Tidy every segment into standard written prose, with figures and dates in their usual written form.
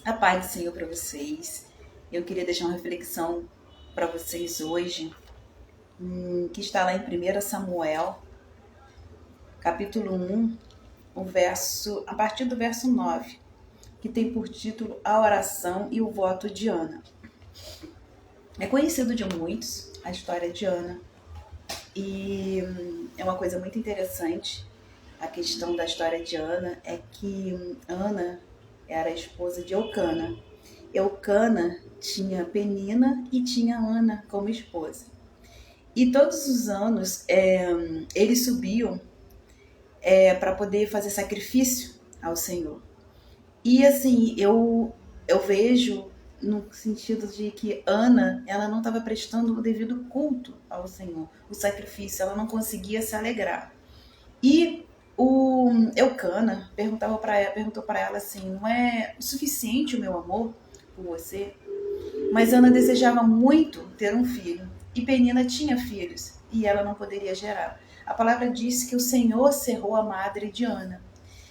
A paz do Senhor para vocês. Eu queria deixar uma reflexão para vocês hoje, que está lá em 1 Samuel, capítulo 1, a partir do verso 9, que tem por título A Oração e o Voto de Ana. É conhecido de muitos a história de Ana e é uma coisa muito interessante. A questão da história de Ana é que Ana era a esposa de Eucana. Eucana tinha Penina e tinha Ana como esposa. E todos os anos eles subiam para poder fazer sacrifício ao Senhor. E assim, eu vejo no sentido de que Ana, ela não estava prestando o devido culto ao Senhor, o sacrifício, ela não conseguia se alegrar. E o Eucana perguntou para ela assim: não é suficiente o meu amor por você? Mas Ana desejava muito ter um filho, e Penina tinha filhos, e ela não poderia gerar. A palavra diz que o Senhor cerrou a madre de Ana.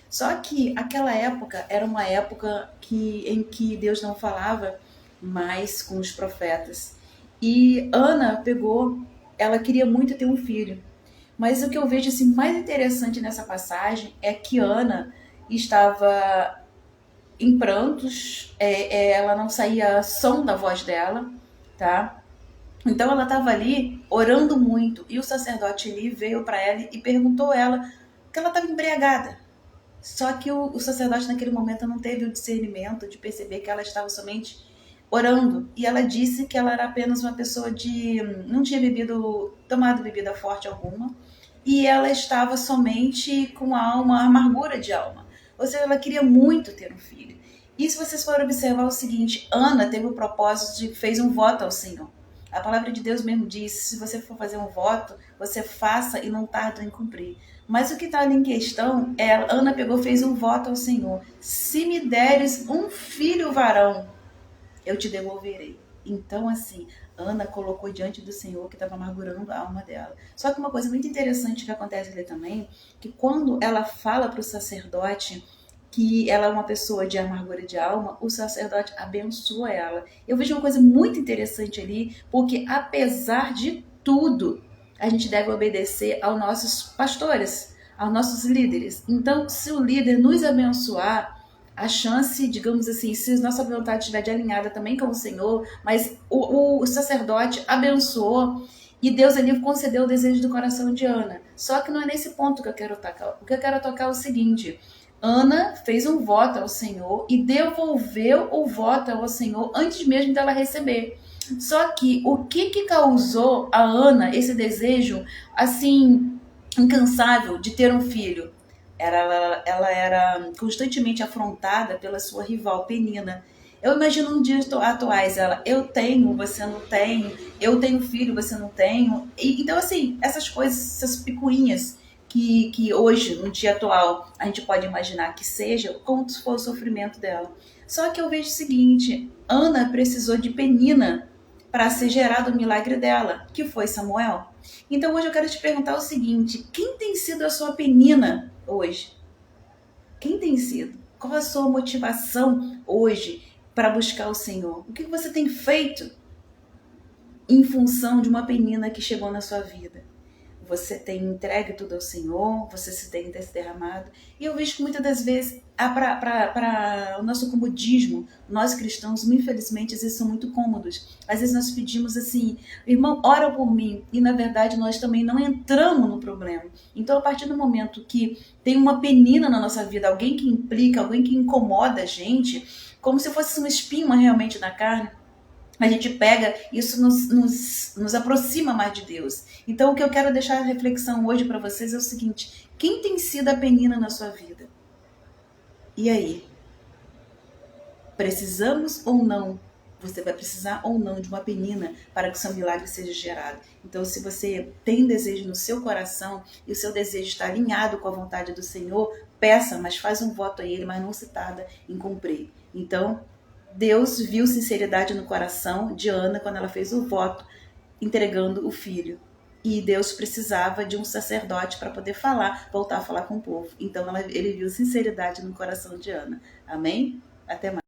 Só que aquela época era uma época em que Deus não falava mais com os profetas. E Ana ela queria muito ter um filho. Mas o que eu vejo assim, mais interessante nessa passagem é que Ana estava em prantos, ela não saía som da voz dela, tá? Então ela estava ali orando muito e o sacerdote ali veio para ela e perguntou a ela que ela estava embriagada. Só que o sacerdote naquele momento não teve o discernimento de perceber que ela estava somente orando. E ela disse que ela era apenas uma pessoa não tinha tomado bebida forte alguma, e ela estava somente com uma amargura de alma. Ou seja, ela queria muito ter um filho. E se vocês forem observar o seguinte, Ana teve o propósito de fez um voto ao Senhor. A palavra de Deus mesmo diz, se você for fazer um voto, você faça e não tarde em cumprir. Mas o que está ali em questão é, Ana fez um voto ao Senhor. Se me deres um filho varão, eu te devolverei. Então, assim, Ana colocou diante do Senhor que estava amargurando a alma dela. Só que uma coisa muito interessante que acontece ali também, que quando ela fala para o sacerdote que ela é uma pessoa de amargura de alma, o sacerdote abençoa ela. Eu vejo uma coisa muito interessante ali, porque apesar de tudo, a gente deve obedecer aos nossos pastores, aos nossos líderes. Então, se o líder nos abençoar, a chance, digamos assim, se nossa vontade estiver de alinhada também com o Senhor, mas o sacerdote abençoou e Deus ali concedeu o desejo do coração de Ana. Só que não é nesse ponto que eu quero tocar. O que eu quero tocar é o seguinte: Ana fez um voto ao Senhor e devolveu o voto ao Senhor antes mesmo dela receber. Só que o que causou a Ana esse desejo assim incansável de ter um filho? Ela era constantemente afrontada pela sua rival Penina. Eu imagino nos dias atuais eu tenho, você não tem, eu tenho filho, você não tem. Então, assim, essas coisas, essas picuinhas que hoje, no dia atual, a gente pode imaginar que seja, como se for o sofrimento dela. Só que eu vejo o seguinte, Ana precisou de Penina para ser gerado o milagre dela, que foi Samuel. Então hoje eu quero te perguntar o seguinte, quem tem sido a sua Penina hoje? Quem tem sido? Qual a sua motivação hoje para buscar o Senhor? O que você tem feito em função de uma Penina que chegou na sua vida? Você tem entregue tudo ao Senhor, você se tem derramado. E eu vejo que muitas das vezes, para o nosso comodismo, nós cristãos, infelizmente, às vezes são muito cômodos. Às vezes nós pedimos assim, irmão, ora por mim. E na verdade nós também não entramos no problema. Então, a partir do momento que tem uma Penina na nossa vida, alguém que implica, alguém que incomoda a gente, como se fosse uma espinha realmente na carne, a gente pega, isso nos aproxima mais de Deus. Então, o que eu quero deixar a reflexão hoje para vocês é o seguinte: quem tem sido a Penina na sua vida? E aí? Precisamos ou não? Você vai precisar ou não de uma Penina para que o seu milagre seja gerado. Então, se você tem desejo no seu coração e o seu desejo está alinhado com a vontade do Senhor, peça, mas faz um voto a Ele, mas não se tarda em cumprir. Então, Deus viu sinceridade no coração de Ana quando ela fez o voto entregando o filho. E Deus precisava de um sacerdote para poder voltar a falar com o povo. Então ele viu sinceridade no coração de Ana. Amém? Até mais.